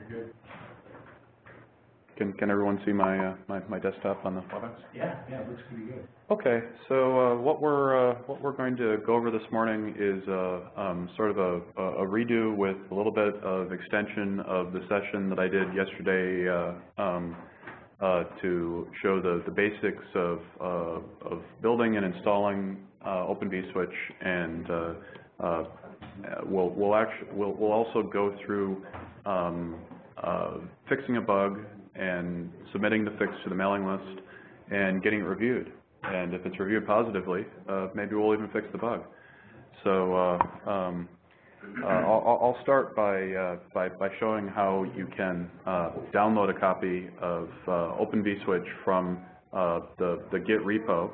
You're good. Can everyone see my my desktop on the WebEx? Yeah, it looks pretty good. Okay, so what we're going to go over this morning is sort of a redo with a little bit of extension of the session that I did yesterday to show the basics of building and installing Open vSwitch, and we'll also go through fixing a bug and submitting the fix to the mailing list and getting it reviewed. And if it's reviewed positively, maybe we'll even fix the bug. So I'll start by showing how you can download a copy of Open vSwitch from the Git repo.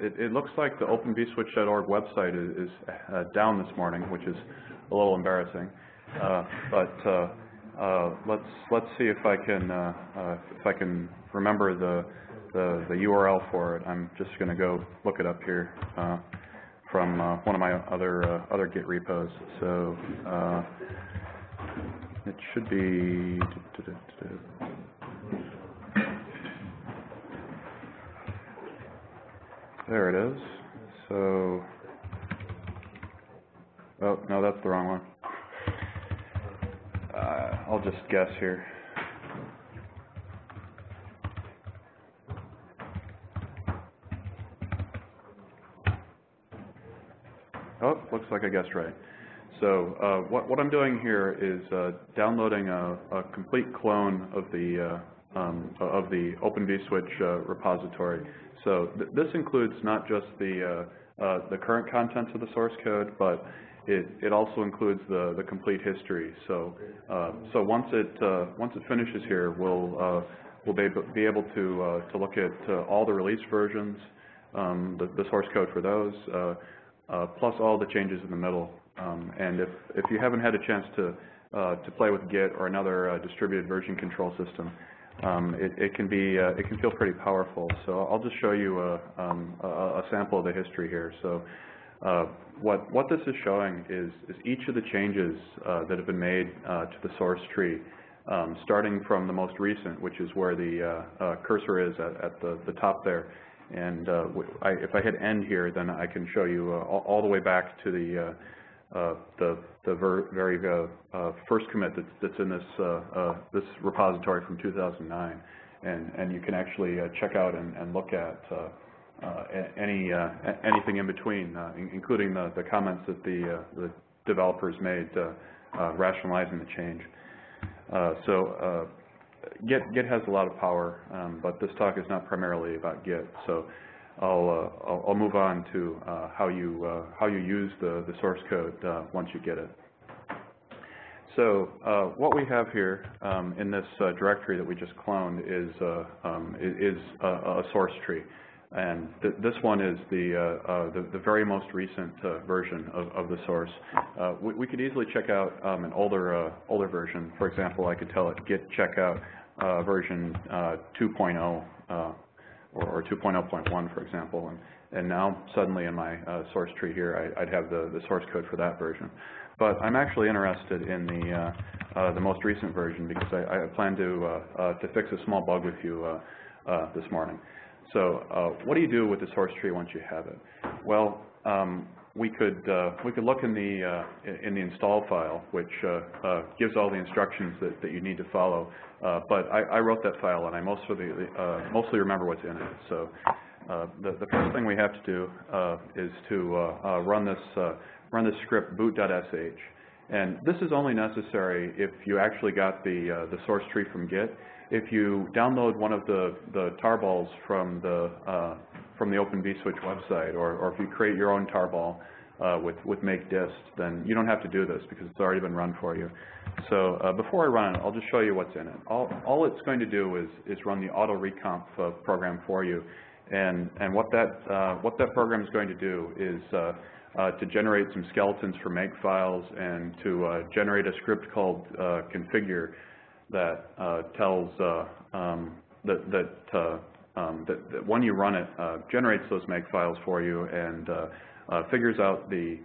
It looks like the openvswitch.org website is down this morning, which is a little embarrassing. Let's see if I can remember the URL for it. I'm just going to go look it up here from one of my other Git repos. So it should be. There it is. So, oh no, that's the wrong one. I'll just guess here. Oh, looks like I guessed right. So what I'm doing here is downloading a complete clone of the Open vSwitch repository. So this includes not just the current contents of the source code, but it also includes the complete history. So once it finishes here, we'll be able to look at all the release versions, the source code for those, plus all the changes in the middle. And if you haven't had a chance to play with Git or another distributed version control system, it can feel pretty powerful. So I'll just show you a sample of the history here. So what this is showing is each of the changes that have been made to the source tree, starting from the most recent, which is where the cursor is at the top there. And if I hit end here, then I can show you all the way back to the very first commit that's in this repository from 2009, and you can actually check out and look at anything in between, including the comments that the developers made rationalizing the change. Git has a lot of power, but this talk is not primarily about Git. So I'll move on to how you use the source code once you get it. So what we have here in this directory that we just cloned is a source tree, and this one is the very most recent version of the source. We could easily check out an older version. For example, I could tell it git checkout version 2.0 or 2.0.1, for example, and now suddenly in my source tree here I'd have the source code for that version. But I'm actually interested in the most recent version because I plan to fix a small bug with you this morning. So what do you do with the source tree once you have it? Well, we could look in the install file, which gives all the instructions that you need to follow. But I wrote that file, and I mostly remember what's in it. So the first thing we have to do is to run this script boot.sh, and this is only necessary if you actually got the source tree from Git. If you download one of the tarballs from the Open vSwitch website, or if you create your own tarball with make dist, then you don't have to do this because it's already been run for you. So before I run it, I'll just show you what's in it. All it's going to do is run the auto recomp program for you, and what that program is going to do is to generate some skeletons for make files and to generate a script called configure that tells that when you run it, generates those make files for you and figures out the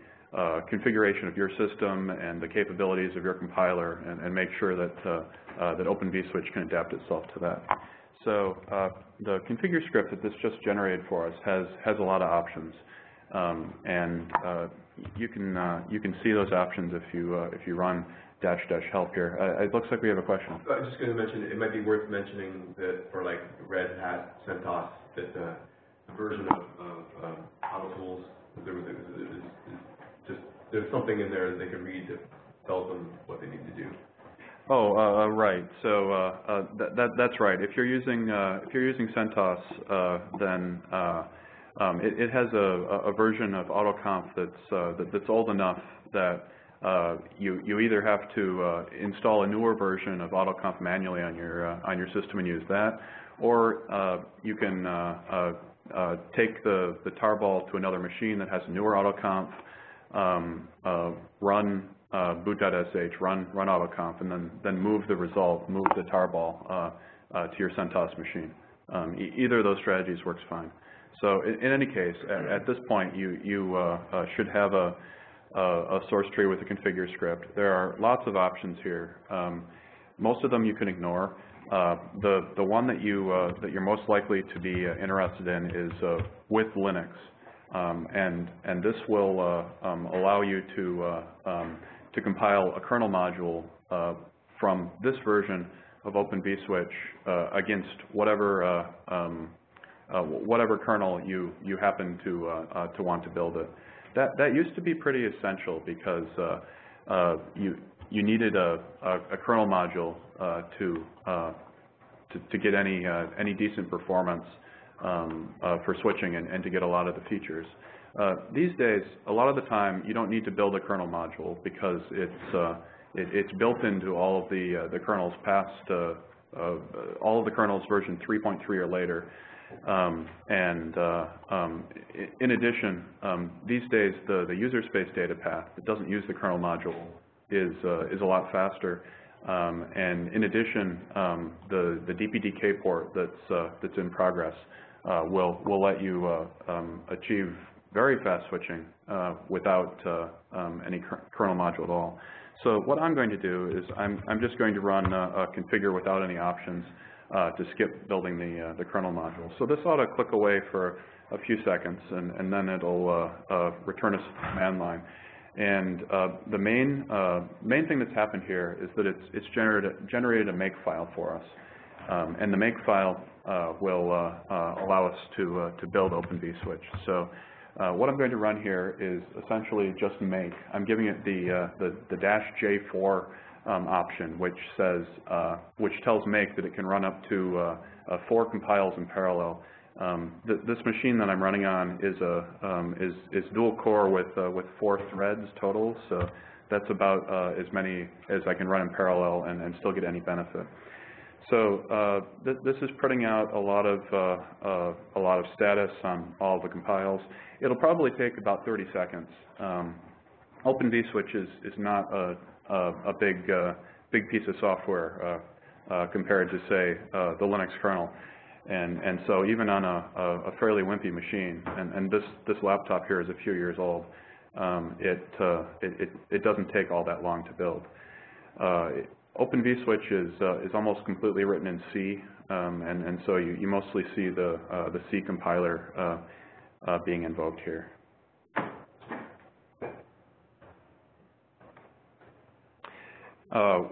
configuration of your system and the capabilities of your compiler, and make sure that that Open vSwitch can adapt itself to that. So the configure script that this just generated for us has a lot of options, and you can see those options if you run --help here. It looks like we have a question. I was just going to mention, it might be worth mentioning that for like Red Hat, CentOS, that the version of AutoTools, there's something in there that they can read that tells them what they need to do. Oh, right. So that's right. If you're using CentOS, then it has a version of AutoConf that's old enough that you either have to install a newer version of AutoConf manually on your system and use that, or you can take the tarball to another machine that has a newer AutoConf, run boot.sh, run AutoConf, and then move the result, move the tarball to your CentOS machine. Either of those strategies works fine. So in any case, at this point, you should have a source tree with a configure script. There are lots of options here. Most of them you can ignore. The one that you're most likely to be interested in is with Linux, and this will allow you to compile a kernel module from this version of Open vSwitch against whatever kernel you happen to want to build it. That used to be pretty essential because you needed a kernel module to get any decent performance for switching and to get a lot of the features. These days, a lot of the time, you don't need to build a kernel module because it's built into all of the kernels past all of the kernels version 3.3 or later. In addition, these days the user space data path that doesn't use the kernel module is a lot faster. And in addition, the DPDK port that's in progress will let you achieve very fast switching without any kernel module at all. So what I'm going to do is I'm just going to run a configure without any options to skip building the kernel module. So this ought to click away for a few seconds, and then it'll return us to the command line. And the main thing that's happened here is that it's generated a make file for us, and the make file will allow us to build Open vSwitch. So what I'm going to run here is essentially just make. I'm giving it the -J4 option, which tells make that it can run up to 4 compiles in parallel. This machine that I'm running on is dual core with 4 threads total, so that's about as many as I can run in parallel and still get any benefit. So this is putting out a lot of status on all of the compiles. It'll probably take about 30 seconds. Open vSwitch is not a big piece of software compared to, say, the Linux kernel. And so even on a fairly wimpy machine, and this laptop here is a few years old, it doesn't take all that long to build. Open vSwitch is almost completely written in C, and so you mostly see the C compiler being invoked here.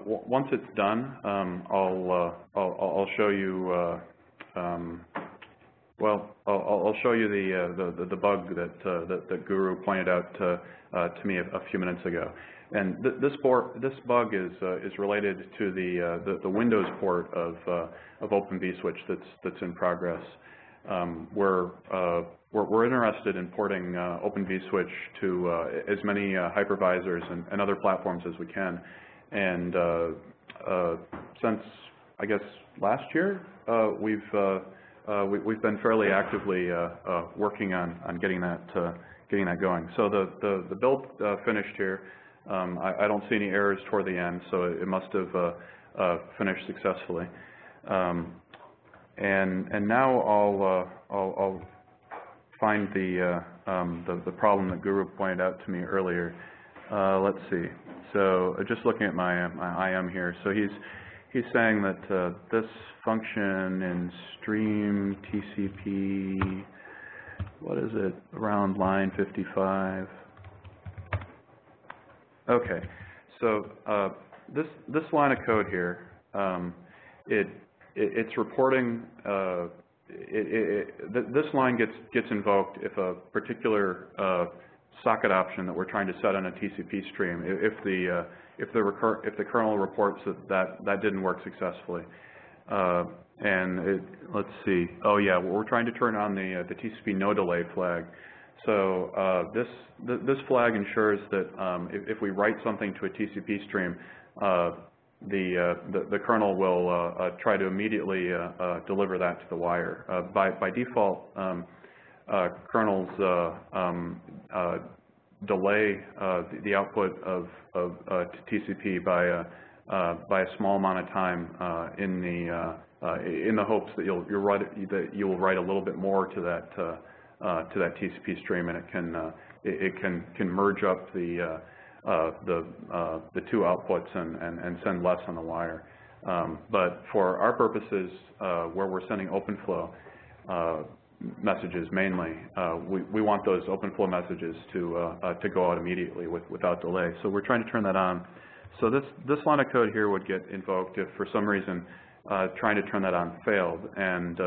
Once it's done, I'll show you. I'll show you the bug that Guru pointed out to me a few minutes ago, and this bug is related to the Windows port of Open vSwitch that's in progress. We're interested in porting Open vSwitch to as many hypervisors and other platforms as we can, and since I guess last year, we've been fairly actively working on getting that going. So the build finished here. I don't see any errors toward the end, so it must have finished successfully. And now I'll find the problem that Guru pointed out to me earlier. Let's see. So just looking at my IM here. So he's saying that this function in stream TCP, what is it, around line 55. Okay. So this line of code here, it's reporting. This line gets invoked if a particular socket option that we're trying to set on a TCP stream, if the kernel reports that didn't work successfully, and let's see. Oh yeah, we're trying to turn on the TCP no delay flag. So this flag ensures that if we write something to a TCP stream, the kernel will try to immediately deliver that to the wire. By default, kernels delay the output of TCP by a small amount of time in the hopes that you will write a little bit more to that TCP stream, and it can merge up the two outputs and send less on the wire. But for our purposes, where we're sending OpenFlow messages mainly, we want those OpenFlow messages to go out immediately without delay. So we're trying to turn that on. So this line of code here would get invoked if for some reason trying to turn that on failed, and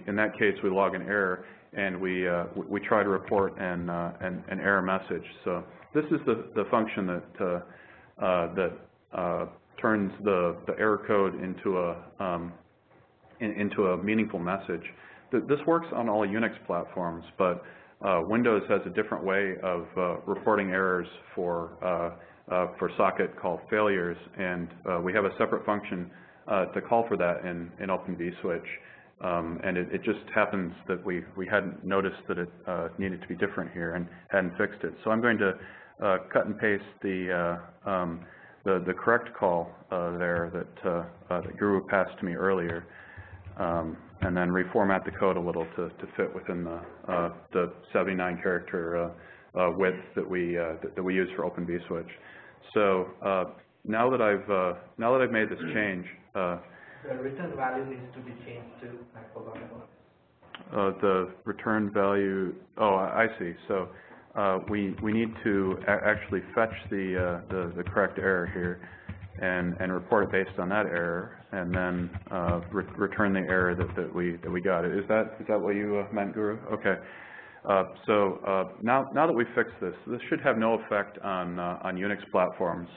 in that case we log an error and we try to report an error message. So this is the function that turns the error code into a meaningful message. This works on all Unix platforms, but Windows has a different way of reporting errors for socket called failures, and we have a separate function to call for that in Open vSwitch. And it just happens that we hadn't noticed that it needed to be different here and hadn't fixed it. So I'm going to cut and paste the correct call there that Guru passed to me earlier, and then reformat the code a little to fit within the 79 character width that we use for Open vSwitch. So now that I've made this change. The return value needs to be changed too. I forgot about it. The return value. Oh, I see. So we need to actually fetch the correct error here, and report it based on that error, and then return the error that we got. Is that what you meant, Guru? Okay. So now that we fixed this should have no effect on Unix platforms.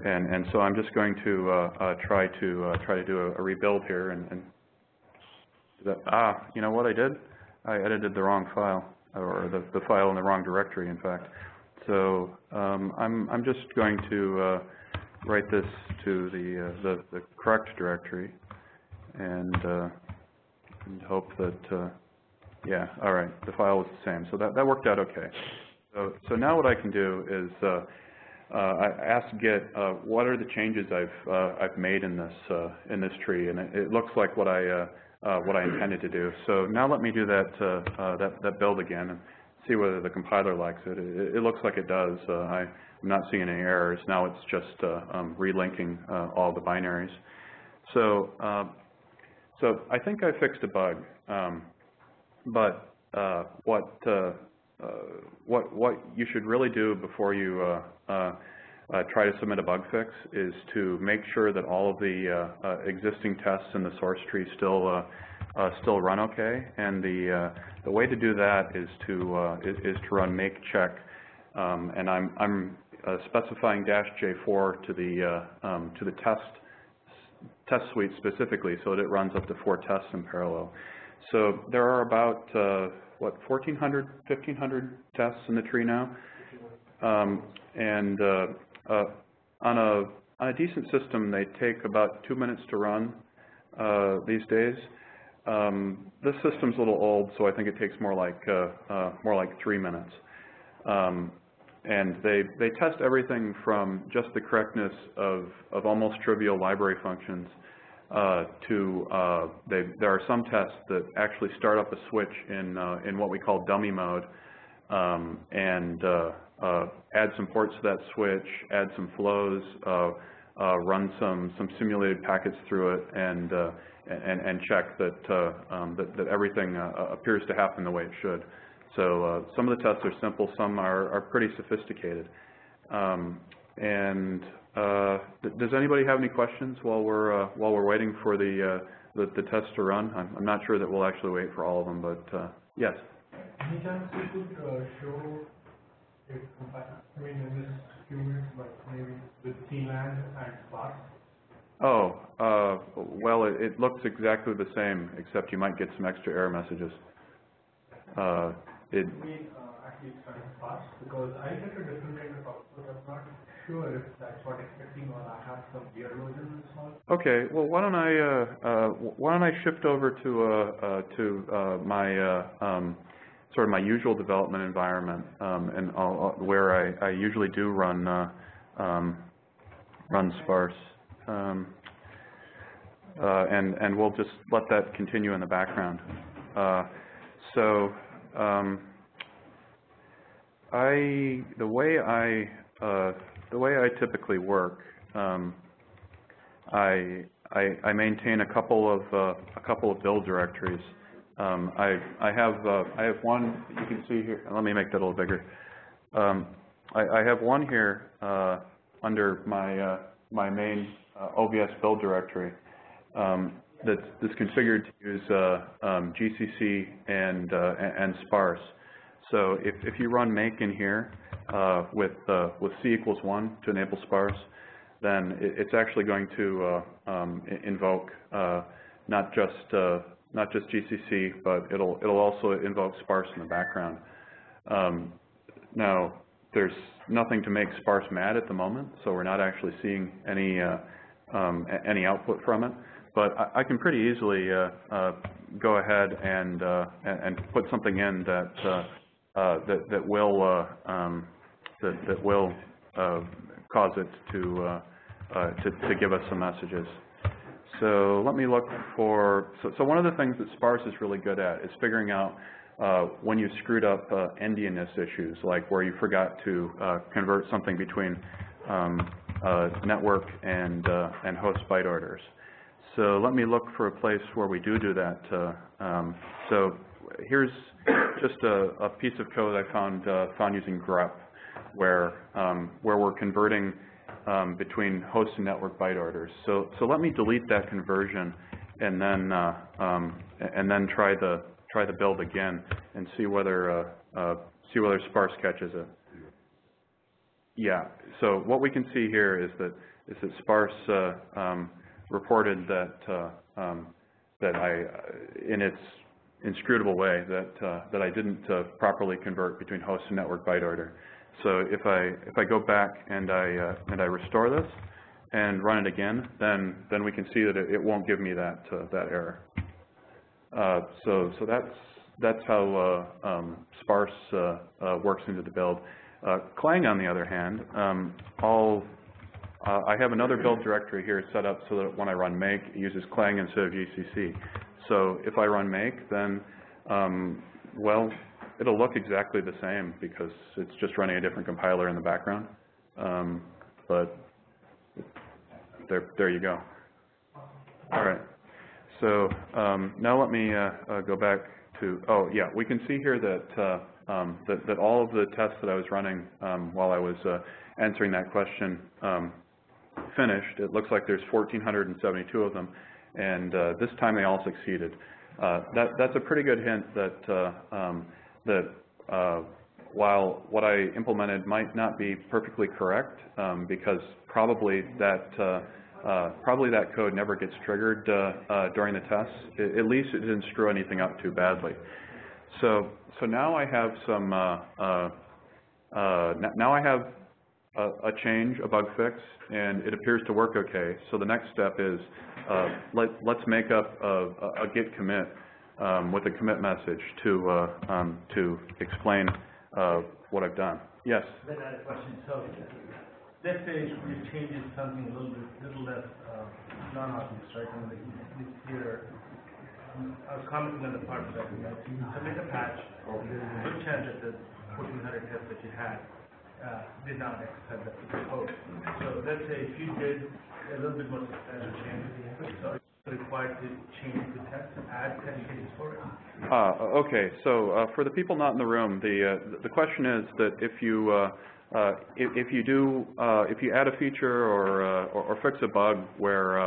And so I'm just going to try to do a rebuild here, and you know what I did? I edited the wrong file, or the file in the wrong directory, in fact. So I'm just going to write this to the correct directory, and hope that yeah, all right, the file was the same. So that worked out okay. So now what I can do is I asked Git what are the changes I've made in this tree, and it looks like what I intended to do. So now let me do that build again and see whether the compiler likes it. It looks like it does. I'm not seeing any errors. Now it's just relinking all the binaries. So I think I fixed a bug, but what you should really do before you try to submit a bug fix is to make sure that all of the existing tests in the source tree still run okay. And the way to do that is to run make check, and I'm specifying -J4 to the test suite specifically, so that it runs up to 4 tests in parallel. So there are about 1,400, 1,500 tests in the tree now, and on a decent system, they take about 2 minutes to run these days. This system's a little old, so I think it takes more like 3 minutes. And they test everything from just the correctness of almost trivial library functions there are some tests that actually start up a switch in what we call dummy mode, and add some ports to that switch, add some flows, run some simulated packets through it, and check that everything appears to happen the way it should. So some of the tests are simple, some are pretty sophisticated. Does anybody have any questions while we're waiting for the test to run? I'm not sure that we'll actually wait for all of them, but yes. Any chance you could show if, I mean, in this few minutes, but maybe with CLAN and Sparse? Oh, well, it looks exactly the same, except you might get some extra error messages. Actually it's kind of Sparse, because I get a different kind of output. I'm not sure if that's what expecting, or I have some weird version installed. Okay, well, why don't I shift over to my sort of my usual development environment, and where I usually do run sparse, and we'll just let that continue in the background. The way I typically work, I maintain a couple of build directories. I have one you can see here. Let me make that a little bigger. I have one here under my main OVS build directory that's configured to use GCC and sparse. So if you run make in here with C = 1 to enable sparse, then it's actually going to invoke not just GCC, but it'll also invoke sparse in the background. Now there's nothing to make sparse mad at the moment, so we're not actually seeing any output from it. But I can pretty easily go ahead and put something in that will cause it to give us some messages. So let me look for. So one of the things that sparse is really good at is figuring out when you screwed up endianness issues, like where you forgot to convert something between network and host byte orders. So let me look for a place where we do that. So here's just a piece of code I found using grep, where we're converting between host and network byte orders. So let me delete that conversion and then try the build again and see whether sparse catches it. Yeah. So what we can see here is that sparse reported that I, in its inscrutable way, that I didn't properly convert between host and network byte order. So if I go back and I restore this and run it again, then we can see that it won't give me that error. So that's how sparse works into the build. Clang, on the other hand, I have another build directory here set up so that when I run make, it uses Clang instead of GCC. So if I run make, then, well, it'll look exactly the same because it's just running a different compiler in the background. But there you go. All right. So now let me go back to, oh yeah, we can see here that that all of the tests that I was running while I was answering that question finished. It looks like there's 1,472 of them, and this time they all succeeded. That's a pretty good hint that while what I implemented might not be perfectly correct, because probably that code never gets triggered during the tests. At least it didn't screw anything up too badly. So now I have some. Now I have a change, a bug fix, and it appears to work okay. So the next step is let's make up a git commit with a commit message to explain what I've done. Yes. Then I had a question. So let's say your change is something a little less non-obvious, right? And here, I was commenting on the part that you submit a patch, there's a good chance that the 1400 tests that you had did not accept that code. So let's say if you did a little bit more substantial change to the input, so are you required to change the test, add test cases for it? Okay, so for the people not in the room, the question is that if you add a feature or fix a bug where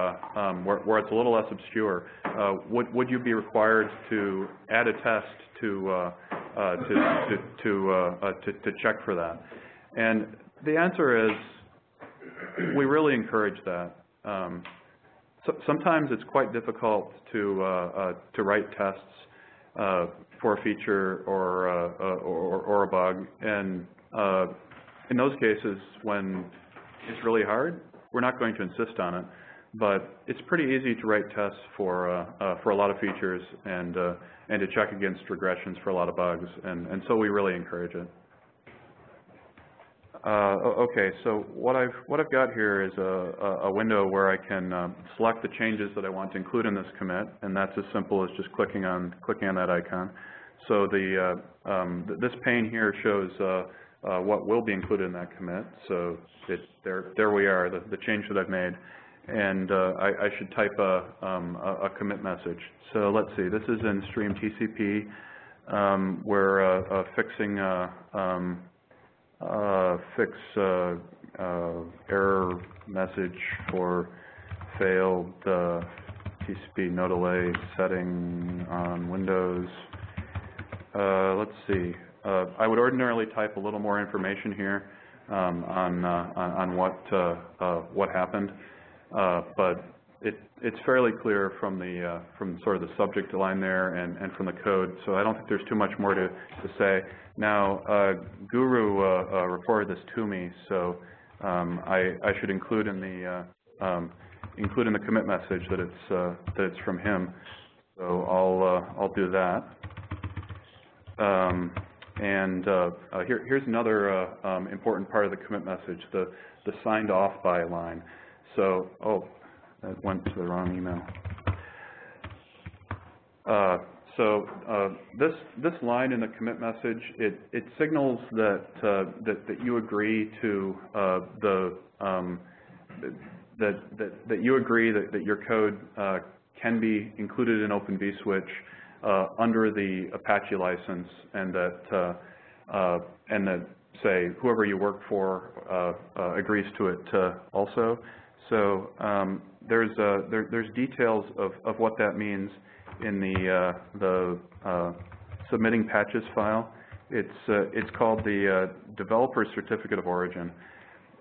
it's a little less obscure, would you be required to add a test to check for that? And the answer is we really encourage that. Sometimes it's quite difficult to write tests for a feature or a bug, and in those cases, when it's really hard, we're not going to insist on it. But it's pretty easy to write tests for a lot of features and to check against regressions for a lot of bugs, and so we really encourage it. Okay, so what I've got here is a window where I can select the changes that I want to include in this commit, and that's as simple as just clicking on that icon. So this pane here shows what will be included in that commit. So there we are, the change that I've made, and I should type a commit message. So let's see, this is in stream TCP. We're fixing error message for failed TCP no delay setting on Windows. Let's see. I would ordinarily type a little more information here on what happened, but it's fairly clear from sort of the subject line there and from the code. So I don't think there's too much more to say. Now, Guru reported this to me, so I should include in the commit message that it's from him. So I'll do that. Here's another important part of the commit message: the signed off by line. So that went to the wrong email. This line in the commit message, it signals that you agree to that you agree that your code can be included in Open vSwitch under the Apache license, and that say whoever you work for agrees to it also. So there's details of what that means in the submitting patches file. It's called the Developer Certificate of Origin,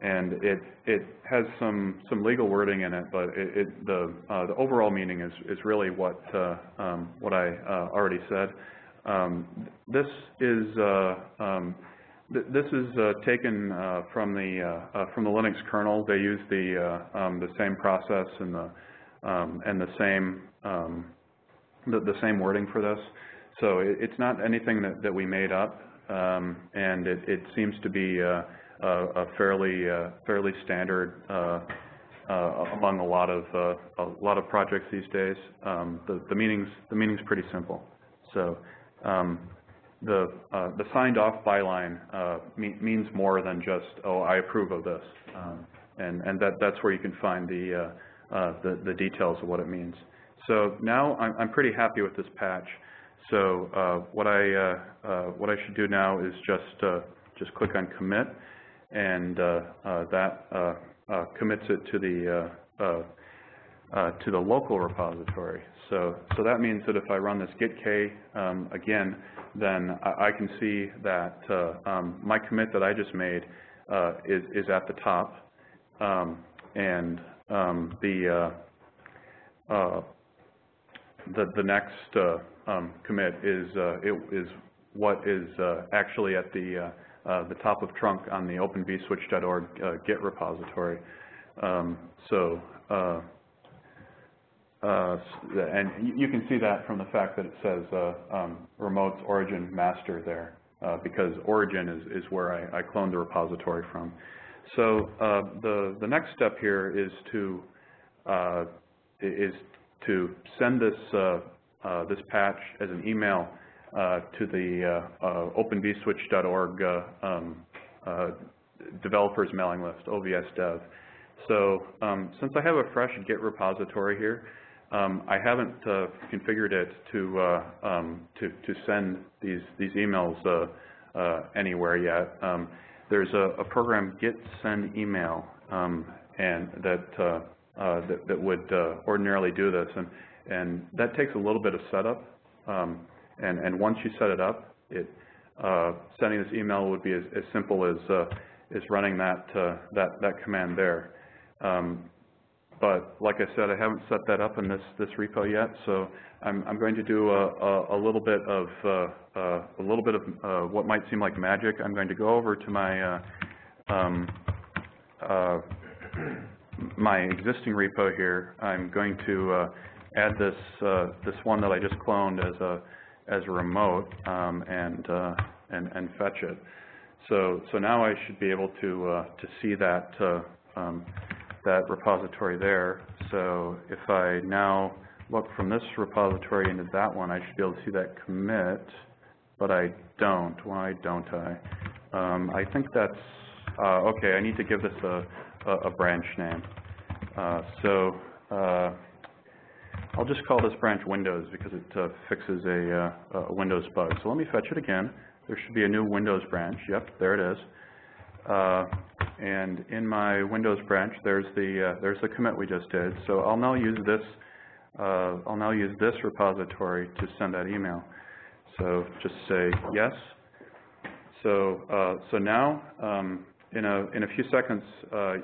and it has some legal wording in it, but the overall meaning is really what I already said. This is taken from the Linux kernel. They use the same process and the same wording for this. So it's not anything that we made up, and it seems to be a fairly standard among a lot of projects these days. The meaning's pretty simple. So the signed off byline means more than just, oh, I approve of this, and that's where you can find the details of what it means. So now I'm pretty happy with this patch. So what I should do now is just click on commit, and that commits it to the local repository. So that means that if I run this git k again, then I can see that my commit that I just made is at the top, and the next commit is what is actually at the top of trunk on the openvswitch.org Git repository. And you can see that from the fact that it says remote origin master there, because origin is where I cloned the repository from. So the next step here is to send this this patch as an email to the openvswitch.org developers mailing list, OVS Dev. So since I have a fresh Git repository here, I haven't configured it to send these emails anywhere yet. There's a program, Git Send Email, and that would ordinarily do this, and that takes a little bit of setup. And once you set it up, sending this email would be as simple as running that command there. But like I said, I haven't set that up in this repo yet, so I'm going to do a little bit of what might seem like magic. I'm going to go over to my my existing repo here. I'm going to add this one that I just cloned as a remote and fetch it. So now I should be able to see that that repository there. So if I now look from this repository into that one, I should be able to see that commit, but I don't. Why don't I? I think that's okay. I need to give this a branch name. So I'll just call this branch Windows because it fixes a Windows bug. So let me fetch it again. There should be a new Windows branch. Yep, there it is. And in my Windows branch, there's the commit we just did. So I'll now use this repository to send that email. So just say yes. So now in a few seconds,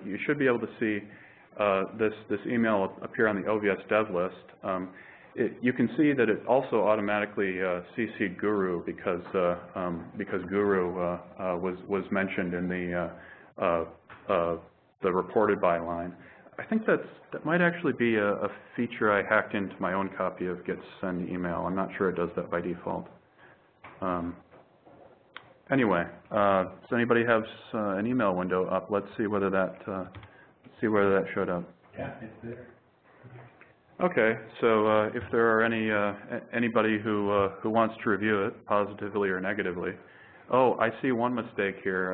you should be able to see this email appear on the OVS Dev list. You can see that it also automatically CC'd Guru because Guru was mentioned in the reported by line. I think that might actually be a feature I hacked into my own copy of Git Send Email. I'm not sure it does that by default. Anyway, does anybody have an email window up? Let's see whether that showed up. Yeah, it's there. Okay, so if there are anybody who wants to review it positively or negatively. Oh, I see one mistake here.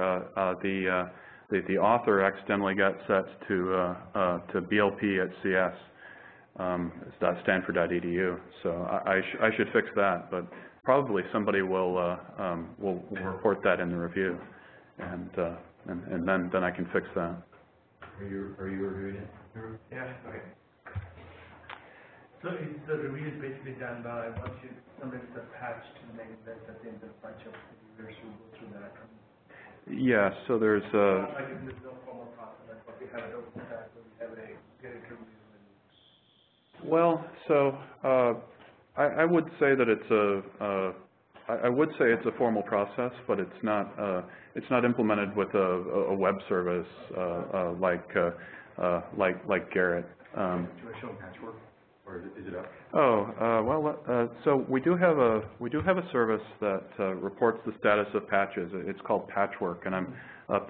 The author accidentally got set to blp@cs. .stanford.edu. So I should fix that, but probably somebody will report that in the review, and then I can fix that. Are you reviewing it? Yeah. Okay. So the review is basically done by once you submit the patch to the mailing list, I think there's a bunch of reviewers who go through that. Yeah. So there's Like there's no formal process, but we have it open stack, so we have a get it review. Well, so I would say that it's a formal process, but it's not implemented with a web service like Garrett. Do I show patchwork, or is it up? So we do have a service that reports the status of patches. It's called Patchwork, and I'm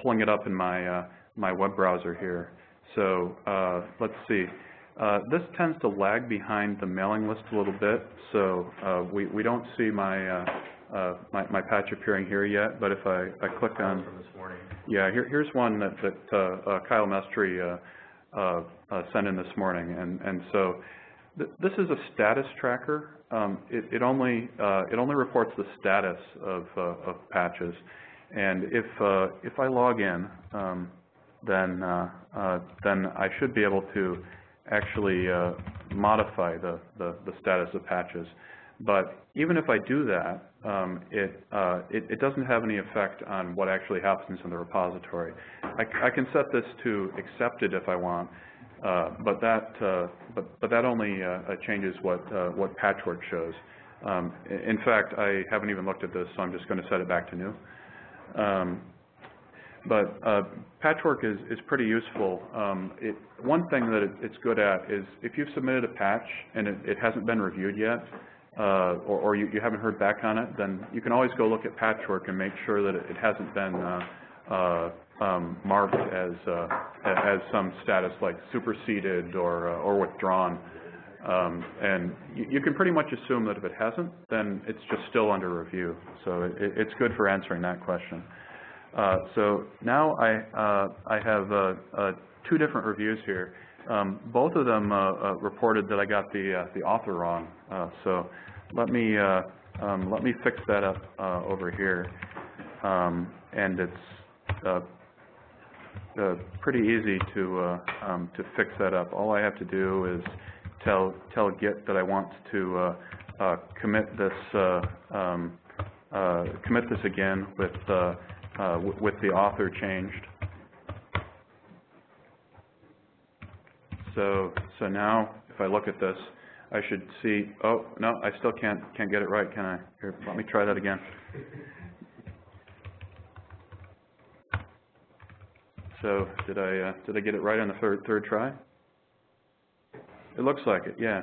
pulling it up in my my web browser here. So let's see. This tends to lag behind the mailing list a little bit, so we don't see my my patch appearing here yet. But if I click on, from this morning. Yeah, here's one that Kyle Mestry sent in this morning, and so this is a status tracker. It only reports the status of patches, and if I log in, then I should be able to actually modify the status of patches. But even if I do that, it doesn't have any effect on what actually happens in the repository. I can set this to accepted if I want, but that only changes what Patchwork shows. In fact, I haven't even looked at this, so I'm just going to set it back to new. But Patchwork is pretty useful. One thing that it's good at is if you've submitted a patch and it hasn't been reviewed yet, or you haven't heard back on it, then you can always go look at Patchwork and make sure that it hasn't been marked as some status like superseded or withdrawn. And you can pretty much assume that if it hasn't, then it's just still under review. So it's good for answering that question. So now I have 2 different reviews here. Both of them reported that I got the author wrong. So let me fix that up over here. And it's pretty easy to fix that up. All I have to do is tell Git that I want to commit this again with the author changed. So now if I look at this, I should see. Oh no, I still can't get it right, can I? Here, let me try that again. So did I get it right on the third try? It looks like it, yeah.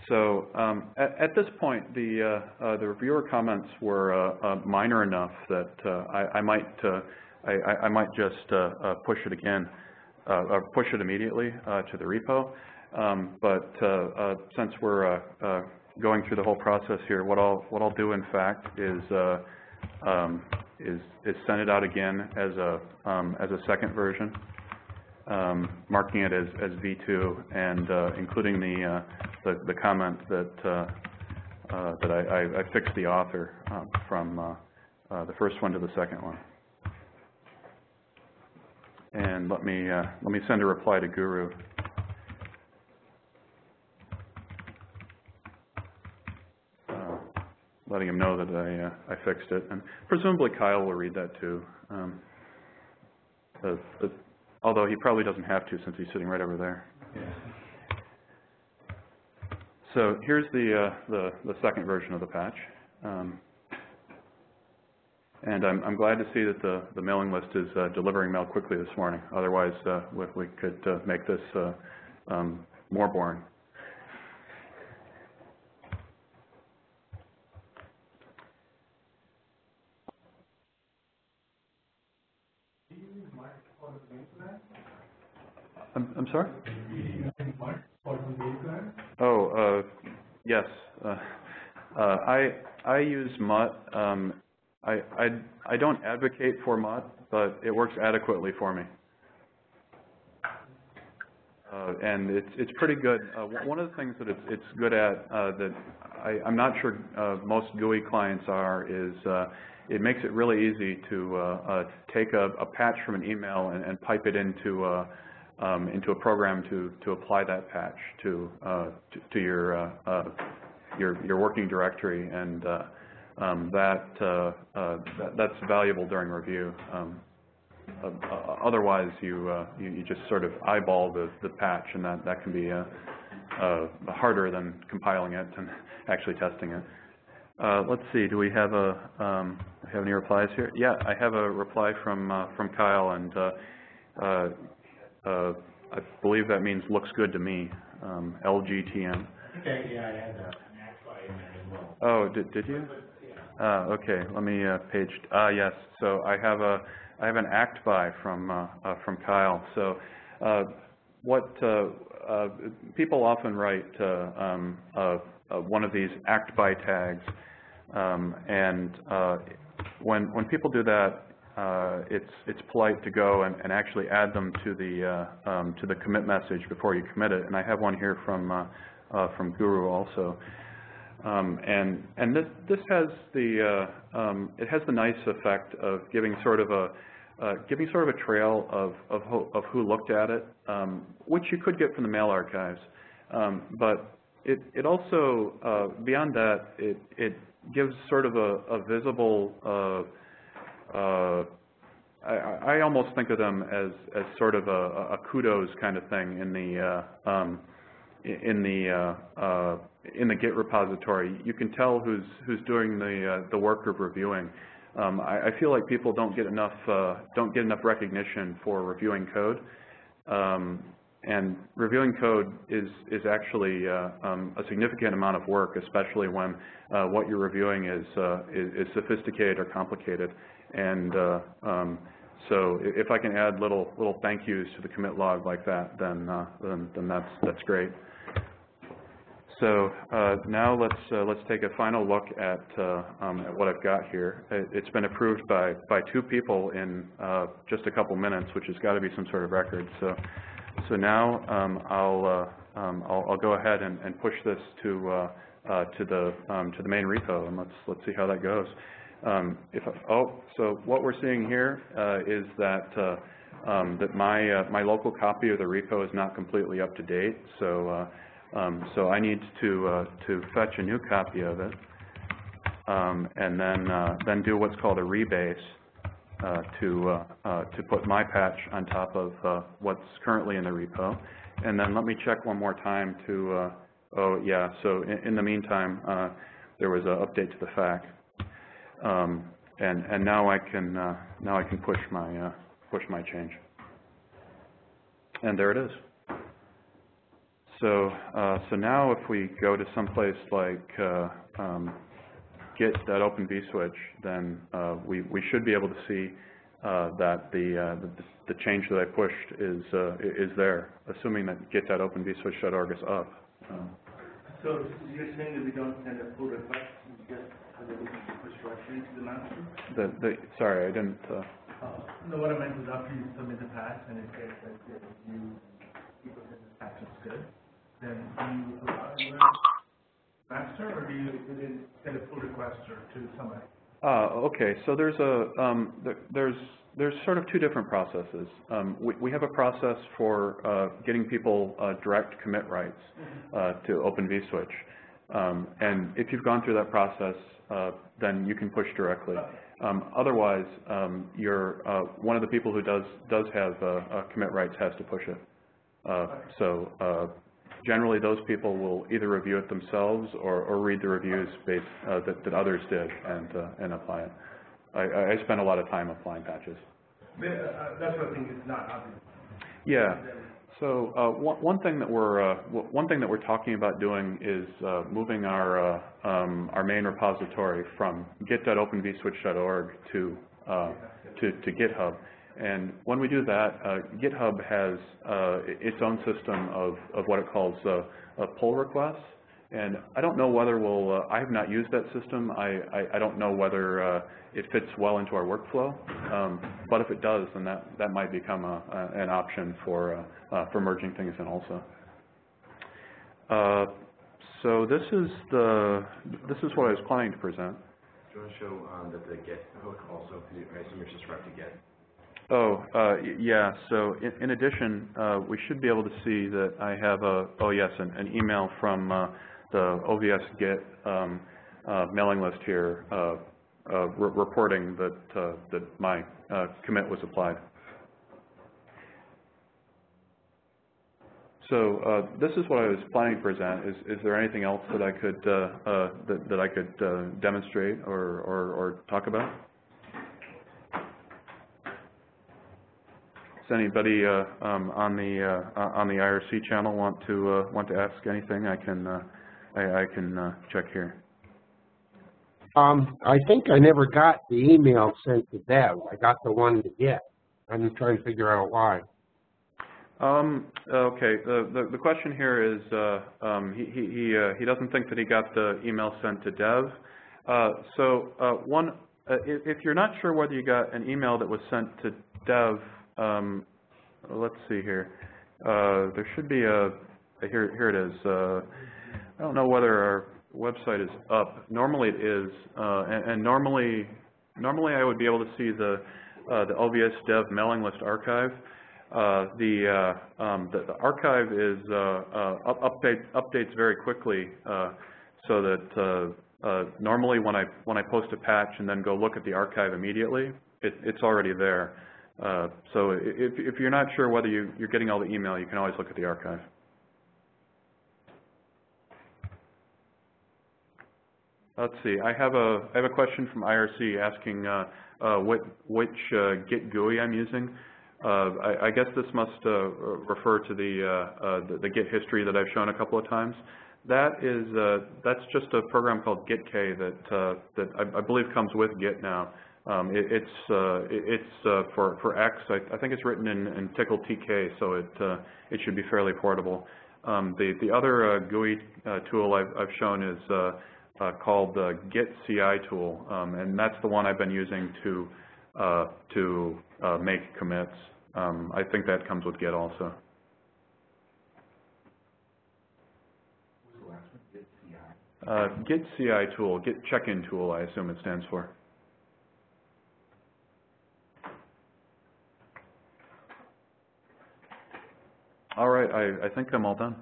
So at this point, the reviewer comments were minor enough that I might just push it again, or push it immediately to the repo. But since we're going through the whole process here, what I'll do in fact is send it out again as a second version, marking it as V2 and including the comment that I fixed the author from the first one to the second one. And let me send a reply to Guru. Letting him know that I fixed it, and presumably Kyle will read that too. Although he probably doesn't have to since he's sitting right over there. Yeah. So here's the second version of the patch, and I'm glad to see that the mailing list is delivering mail quickly this morning. Otherwise, we could make this more boring. I'm sorry? Oh, yes. I use Mutt. I don't advocate for Mutt, but it works adequately for me. And it's pretty good. One of the things that it's good at that I'm not sure most GUI clients are is it makes it really easy to take a patch from an email and pipe it into a program to apply that patch to your working directory, and that's valuable during review. Otherwise, you just sort of eyeball the patch, and that can be harder than compiling it and actually testing it. Let's see. Do we have any replies here? Yeah, I have a reply from Kyle, and I believe that means looks good to me. LGTM. Okay, yeah, I had an ACT-BY in there as well. Oh, did you? Okay, let me page. Yes. So I have an ACT-BY from Kyle. So what people often write one of these ACT-BY tags, and when people do that, it's polite to go and actually add them to the commit message before you commit it. And I have one here from Guru also. And this has it has the nice effect of giving sort of a trail of who looked at it, which you could get from the mail archives. But it also beyond that, it gives sort of a visible. I almost think of them as sort of a kudos kind of thing in the Git repository. You can tell who's doing the work of reviewing. I feel like people don't get enough recognition for reviewing code, and reviewing code is actually a significant amount of work, especially when what you're reviewing is sophisticated or complicated. And So if I can add little thank yous to the commit log like that, then that's great. So now let's take a final look at what I've got here. It's been approved by 2 people in just a couple minutes, which has got to be some sort of record. So now I'll go ahead and push this to the main repo, and let's see how that goes. So what we're seeing here is that that my local copy of the repo is not completely up to date. So I need to fetch a new copy of it, and then do what's called a rebase to put my patch on top of what's currently in the repo. And then let me check one more time to oh yeah. So in the meantime, there was an update to the FAQ, and now I can push my change, and there it is. So now if we go to someplace like git.openvswitch, then we should be able to see that the change that I pushed is there, assuming that git.openvswitch.org is up. So you're saying that we don't send a pull request, we just have a push directly to the master? Sorry, I didn't. No, what I meant was after you submit the patch and it says that you people say the patch is good, then do you allow your master, or do you send a pull request to somebody? Okay, so there's sort of 2 different processes. We have a process for getting people direct commit rights to OpenVSwitch, and if you've gone through that process, then you can push directly. Otherwise, one of the people who does have commit rights has to push it. So generally, those people will either review it themselves or read the reviews that others did and apply it. I spend a lot of time applying patches. That's what I think is not obvious. Yeah. So one thing that we're talking about doing is moving our main repository from git.openvswitch.org to GitHub. And when we do that, GitHub has its own system of what it calls pull requests. And I don't know whether I have not used that system. I don't know whether it fits well into our workflow. But if it does, then that might become an option for merging things in also. So this is what I was planning to present. Do you want to show that the Git hook also? I assume you're just to Git. Oh, yeah. So in addition, we should be able to see that I have an email from the OVS Git mailing list here reporting that my commit was applied. So this is what I was planning to present. Is there anything else that I could that I could demonstrate or talk about? Does anybody on the IRC channel want to ask anything? I can check here. I think I never got the email sent to Dev. I got the one to Git. I'm trying to figure out why. Okay. The question here is he doesn't think that he got the email sent to Dev. If you're not sure whether you got an email that was sent to Dev, let's see here. There should be here it is. I don't know whether our website is up. Normally it is, and normally I would be able to see the OVS Dev mailing list archive. The archive is updates very quickly, so that normally when I post a patch and then go look at the archive immediately, it's already there. So if you're not sure whether you're getting all the email, you can always look at the archive. Let's see. I have a question from IRC asking which Git GUI I'm using. I guess this must refer to the Git history that I've shown a couple of times. That's just a program called GitK that I believe comes with Git now. For X, I think it's written in Tickle TK, so it should be fairly portable. The other GUI tool I've shown is called the Git CI tool, and that's the one I've been using to make commits. I think that comes with Git also. Git CI tool, Git check-in tool, I assume it stands for. All right, I think I'm all done.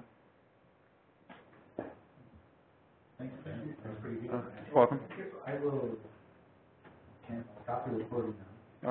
Thanks, Ben. That's pretty good. You're welcome. I will stop the recording now.